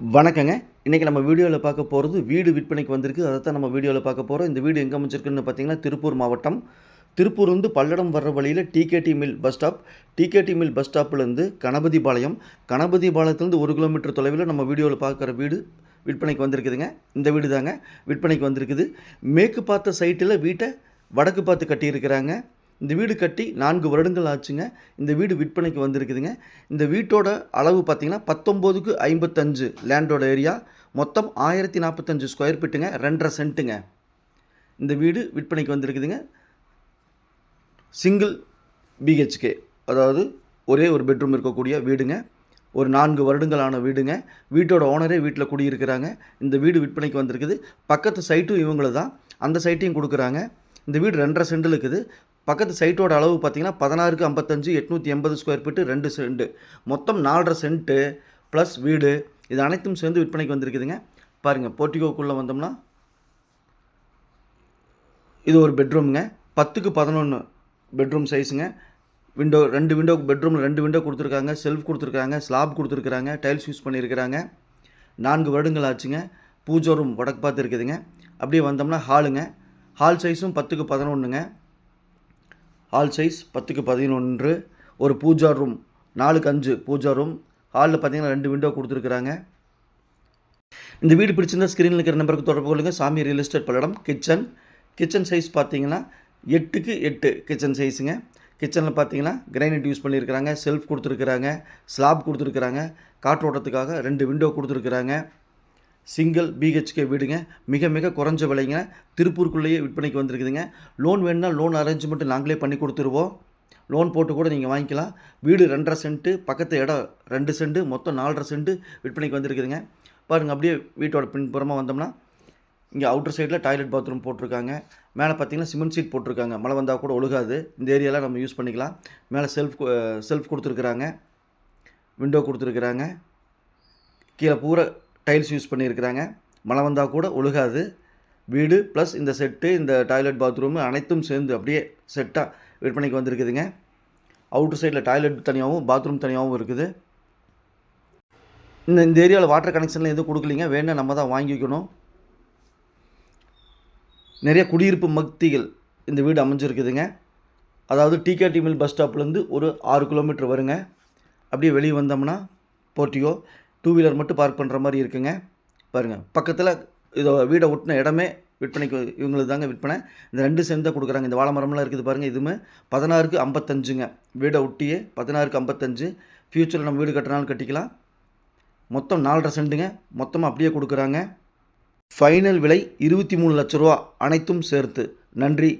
வணக்கங்க. இன்றைக்கி நம்ம வீடியோவில் பார்க்க போகிறது வீடு விற்பனைக்கு வந்திருக்கு. அதை தான் நம்ம வீடியோவில் பார்க்க போகிறோம். இந்த வீடு எங்கே அமைச்சிருக்குன்னு பார்த்தீங்கன்னா திருப்பூர் மாவட்டம். திருப்பூர்லேருந்து பல்லடம் வர்ற வழியில் TKD mill bus stop. TKD mill bus ஸ்டாப்லேருந்து கணபதிபாளையம். கணபதிபாளையத்துலேருந்து 1 கிலோமீட்டர் தொலைவில் நம்ம வீடியோவில் பார்க்குற வீடு விற்பனைக்கு வந்திருக்குதுங்க. இந்த வீடு தாங்க விற்பனைக்கு வந்திருக்குது. மேற்கு பார்த்த சைட்டில் வீட்டை வடக்கு பார்த்து கட்டியிருக்கிறாங்க. இந்த வீடு கட்டி 4 வருடங்கள் ஆச்சுங்க. இந்த வீடு விற்பனைக்கு வந்திருக்குதுங்க. இந்த வீட்டோட அளவு பார்த்திங்கன்னா 19க்கு 55 லேண்டோட ஏரியா. மொத்தம் 1045 ஸ்கொயர் ஃபீட்டுங்க. 2.5 சென்ட்டுங்க. இந்த வீடு விற்பனைக்கு வந்திருக்குதுங்க. சிங்கிள் பிஹெச்கே, அதாவது ஒரே ஒரு பெட்ரூம் இருக்கக்கூடிய வீடுங்க. ஒரு 4 வருடங்களான வீடுங்க. வீட்டோட ஓனரே வீட்டில் குடியிருக்கிறாங்க. இந்த வீடு விற்பனைக்கு வந்திருக்குது. பக்கத்து சைட்டும் இவங்களு தான். அந்த சைட்டையும் கொடுக்குறாங்க. இந்த வீடு 2.5 சென்டில் இருக்குது. பக்கத்து சைட்டோட அளவு பார்த்திங்கன்னா 16க்கு 55 880 ஸ்கொயர் ஃபீட்டு 2 சென்ட்டு. மொத்தம் 4.5 சென்ட்டு ப்ளஸ் வீடு. இது அனைத்தும் சேர்ந்து விற்பனைக்கு வந்திருக்குதுங்க. பாருங்கள், போர்ட்டிகோக்குள்ளே வந்தோம்னா இது ஒரு பெட்ரூமுங்க. 10க்கு 11 பெட்ரூம் சைஸுங்க. விண்டோ 2 விண்டோ, பெட்ரூமில் 2 விண்டோ கொடுத்துருக்காங்க. செல்ஃப் கொடுத்துருக்காங்க. ஸ்லாப் கொடுத்துருக்குறாங்க. டைல்ஸ் யூஸ் பண்ணியிருக்கிறாங்க. 4 வருடங்கள் ஆச்சுங்க. பூஜை ரூம் வடக்கு பார்த்து இருக்குதுங்க. அப்படியே வந்தோம்னா ஹாலுங்க. ஹால் சைஸும் 10க்கு 11ங்க. Hall size 10க்கு 11. ஒரு பூஜா ரூம் 4க்கு 5 பூஜா ரூம். ஹாலில் பார்த்தீங்கன்னா 2 விண்டோ கொடுத்துருக்குறாங்க. இந்த வீடு பிடிச்சிருந்தா ஸ்க்ரீனில் இருக்கிற நம்பருக்கு தொடர்பு கொள்ளுங்கள். சாமி real estate Palladam. Kitchen size பார்த்தீங்கன்னா 8க்கு 8 கிச்சன் சைஸுங்க. கிச்சனில் பார்த்தீங்கன்னா கிரைனைட் யூஸ் பண்ணியிருக்கிறாங்க. செல்ஃப் கொடுத்துருக்குறாங்க. ஸ்லாப் கொடுத்துருக்குறாங்க. காற்றோட்டத்துக்காக 2 விண்டோ கொடுத்துருக்குறாங்க. சிங்கிள் பிஹெச்கே வீடுங்க. மிக மிக குறைஞ்ச விலைங்க. திருப்பூருக்குள்ளேயே விற்பனைக்கு வந்திருக்குதுங்க. லோன் வேணுன்னா லோன் அரேஞ்ச்மெண்ட் நாங்களே பண்ணி கொடுத்துருவோம். லோன் போட்டு கூட நீங்கள் வாங்கிக்கலாம். வீடு 2.5 சென்ட்டு, பக்கத்து இடம் 2 சென்ட்டு, மொத்தம் 4.5 சென்ட்டு விற்பனைக்கு வந்திருக்குதுங்க. பாருங்கள், அப்படியே வீட்டோட பின்புறமாக வந்தோம்னா இங்கே அவுட்டர் சைடில் டாய்லெட் பாத்ரூம் போட்டிருக்காங்க. மேலே பார்த்தீங்கன்னா சிமெண்ட் சீட் போட்டிருக்காங்க. மழை வந்தால் கூட ஒழுகாது. இந்த ஏரியாவில் நம்ம யூஸ் பண்ணிக்கலாம். மேலே செல்ஃப் கொடுத்துருக்குறாங்க. விண்டோ கொடுத்துருக்குறாங்க. கீழே பூரா டைல்ஸ் யூஸ் பண்ணியிருக்கிறாங்க. மழை வந்தால் கூட ஒழுகாது. வீடு ப்ளஸ் இந்த செட்டு, இந்த டாய்லெட் பாத்ரூமு அனைத்தும் சேர்ந்து அப்படியே செட்டாக விற்பனைக்கு வந்திருக்குதுங்க. அவுட்டர் சைடில் டாய்லெட் தனியாகவும் பாத்ரூம் தனியாகவும் இருக்குது. இந்த ஏரியாவில் வாட்டர் கனெக்ஷனில் எதுவும் கொடுக்கலிங்க. வேணால் நம்ம தான் வாங்கிக்கணும். நிறைய குடியிருப்பு மக்திகள் இந்த வீடு அமைஞ்சிருக்குதுங்க. அதாவது டிகேடி மில் பஸ் ஸ்டாப்லேருந்து ஒரு 6 கிலோமீட்டர் வருங்க. அப்படியே வெளியே வந்தோம்னா போர்ட்டிகோ, 2 வீலர் மட்டும் பார்க் பண்ணுற மாதிரி இருக்குங்க. பாருங்கள், பக்கத்தில் இதோ வீடை ஒட்டின இடமே விற்பனைக்கு இவங்களுக்கு தாங்க விற்பனை. இந்த 2 சென்ட் தான் கொடுக்குறாங்க. இந்த வாழை மரம்லாம் இருக்குது பாருங்கள். இதுவுமே 16க்கு 55ங்க. வீடை ஒட்டியே 16க்கு 55. ஃப்யூச்சரில் நம்ம வீடு கட்டினாலும் கட்டிக்கலாம். மொத்தம் 4.5 சென்ட்டுங்க. மொத்தமாக அப்படியே கொடுக்குறாங்க. ஃபைனல் விலை 23 லட்ச ரூபா அனைத்தும் சேர்த்து. நன்றி.